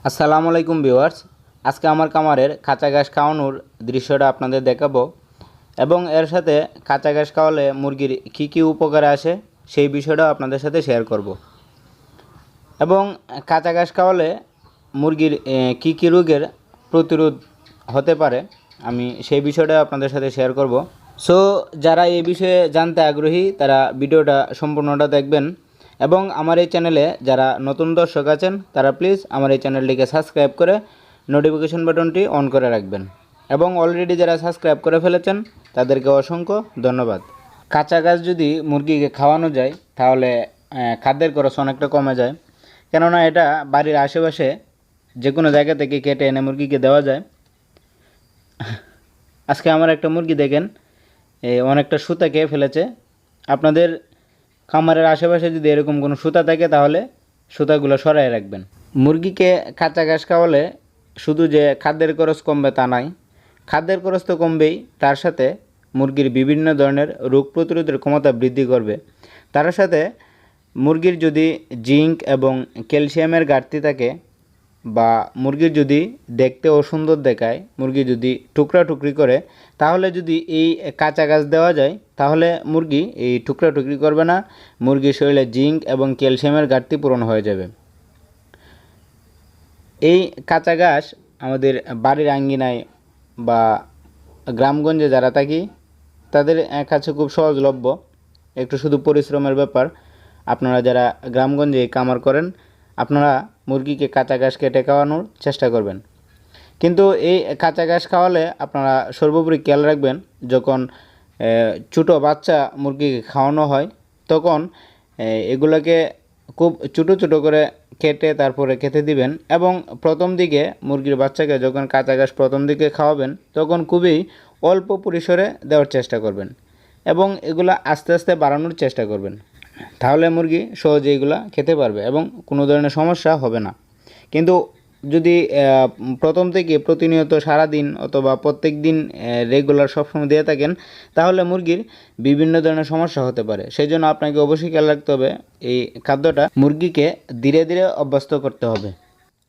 আসসালামু আলাইকুম ভিউয়ার্স। আজকে আমার খামারের কাঁচা ঘাস খাওয়ানোর দৃশ্যটা আপনাদের দেখাবো এবং এর সাথে কাঁচা ঘাস খাওয়ালে মুরগির কী কী উপকারে আসে সেই বিষয়টা আপনাদের সাথে শেয়ার করব এবং কাঁচা ঘাস খাওয়ালে মুরগির কী কী রোগের প্রতিরোধ হতে পারে আমি সেই বিষয়টা আপনাদের সাথে শেয়ার করব। সো যারা এই বিষয়ে জানতে আগ্রহী তারা ভিডিওটা সম্পূর্ণটা দেখবেন এবং আমার এই চ্যানেলে যারা নতুন দর্শক আছেন তারা প্লিজ আমার এই চ্যানেলটিকে সাবস্ক্রাইব করে নোটিফিকেশন বাটনটি অন করে রাখবেন এবং অলরেডি যারা সাবস্ক্রাইব করে ফেলেছেন তাদেরকে অসংখ্য ধন্যবাদ। কাঁচা ঘাস যদি মুরগিকে খাওয়ানো যায় তাহলে খাদ্যের খরচ অনেকটা কমে যায়, কেননা এটা বাড়ির আশেপাশে যে কোনো জায়গা থেকে কেটে এনে মুরগিকে দেওয়া যায়। আজকে আমার একটা মুরগি দেখেন অনেকটা সুতা খেয়ে ফেলেছে। আপনাদের খামারের আশেপাশে যদি এরকম কোনো সুতা থাকে তাহলে সুতাগুলো সরাই রাখবেন। মুরগিকে কাঁচা ঘাস খাওয়ালে শুধু যে খাদ্যের খরচ কমবে তা নয়, খাদ্যের খরচ তো কমবেই, তার সাথে মুরগির বিভিন্ন ধরনের রোগ প্রতিরোধের ক্ষমতা বৃদ্ধি করবে। তার সাথে মুরগির যদি জিঙ্ক এবং ক্যালসিয়ামের ঘাটতি থাকে বা মুরগির যদি দেখতে অসুন্দর দেখায়, মুরগি যদি টুকরা টুকরি করে, তাহলে যদি এই কাঁচা ঘাস দেওয়া যায় তাহলে মুরগি এই টুকরা টুকরি করবে না, মুরগির শরীরে জিঙ্ক এবং ক্যালসিয়ামের ঘাটতি পূরণ হয়ে যাবে। এই কাঁচা ঘাস আমাদের বাড়ির আঙ্গিনায় বা গ্রামগঞ্জে যারা থাকি তাদের কাছে খুব সহজলভ্য, একটু শুধু পরিশ্রমের ব্যাপার। আপনারা যারা গ্রামগঞ্জে কামার করেন আপনারা মুরগিকে কাঁচা ঘাস কেটে খাওয়ানোর চেষ্টা করবেন, কিন্তু এই কাঁচা ঘাস খাওয়ালে আপনারা সর্বোপরি খেয়াল রাখবেন যখন ছোটো বাচ্চা মুরগিকে খাওয়ানো হয় তখন এগুলোকে খুব ছোটো ছোটো করে কেটে তারপরে খেতে দিবেন এবং প্রথম দিকে মুরগির বাচ্চাকে যখন কাঁচা ঘাস প্রথম দিকে খাওয়াবেন তখন খুবই অল্প পরিসরে দেওয়ার চেষ্টা করবেন এবং এগুলো আস্তে আস্তে বাড়ানোর চেষ্টা করবেন, তাহলে মুরগি সহজে এগুলো খেতে পারবে এবং কোনো ধরনের সমস্যা হবে না। কিন্তু যদি প্রথম থেকে প্রতিনিয়ত সারাদিন অথবা প্রত্যেক দিন রেগুলার সবসময় দিয়ে থাকেন তাহলে মুরগির বিভিন্ন ধরনের সমস্যা হতে পারে। সেই জন্য আপনাকে অবশ্যই খেয়াল রাখতে হবে এই খাদ্যটা মুরগিকে ধীরে ধীরে অভ্যস্ত করতে হবে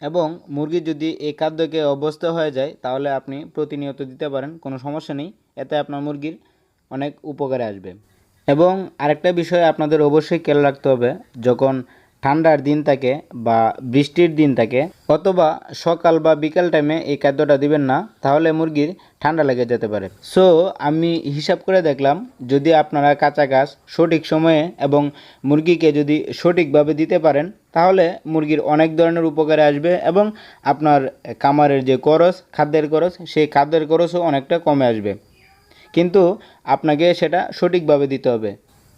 এবং মুরগি যদি এই খাদ্যকে অভ্যস্ত হয়ে যায় তাহলে আপনি প্রতিনিয়ত দিতে পারেন, কোনো সমস্যা নেই, এতে আপনার মুরগির অনেক উপকারে আসবে। এবং আরেকটা বিষয় আপনাদের অবশ্যই খেয়াল রাখতে হবে, যখন ঠান্ডার দিন থাকে বা বৃষ্টির দিন থাকে অথবা সকাল বা বিকাল টাইমে এই খাদ্যটা দিবেন না, তাহলে মুরগির ঠান্ডা লেগে যেতে পারে। সো আমি হিসাব করে দেখলাম যদি আপনারা কাঁচা ঘাস সঠিক সময়ে এবং মুরগিকে যদি সঠিকভাবে দিতে পারেন তাহলে মুরগির অনেক ধরনের উপকারে আসবে এবং আপনার খামারের যে খরচ, খাদ্যের খরচ, সেই খাদ্যের খরচও অনেকটা কমে আসবে। কিন্তু আপনাকে সেটা সঠিকভাবে দিতে হবে,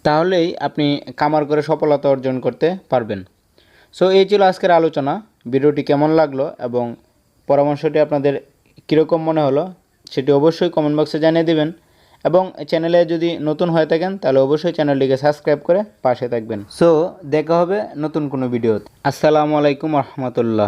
তাহলেই আপনি খামার করে সফলতা অর্জন করতে পারবেন। সো এই ছিল আজকের আলোচনা। ভিডিওটি কেমন লাগলো এবং পরামর্শটি আপনাদের কীরকম মনে হলো সেটি অবশ্যই কমেন্ট বক্সে জানিয়ে দেবেন এবং চ্যানেলে যদি নতুন হয়ে থাকেন তাহলে অবশ্যই চ্যানেলটিকে সাবস্ক্রাইব করে পাশে থাকবেন। সো দেখা হবে নতুন কোনো ভিডিওতে। আসসালামু আলাইকুম রহমতুল্লাহ।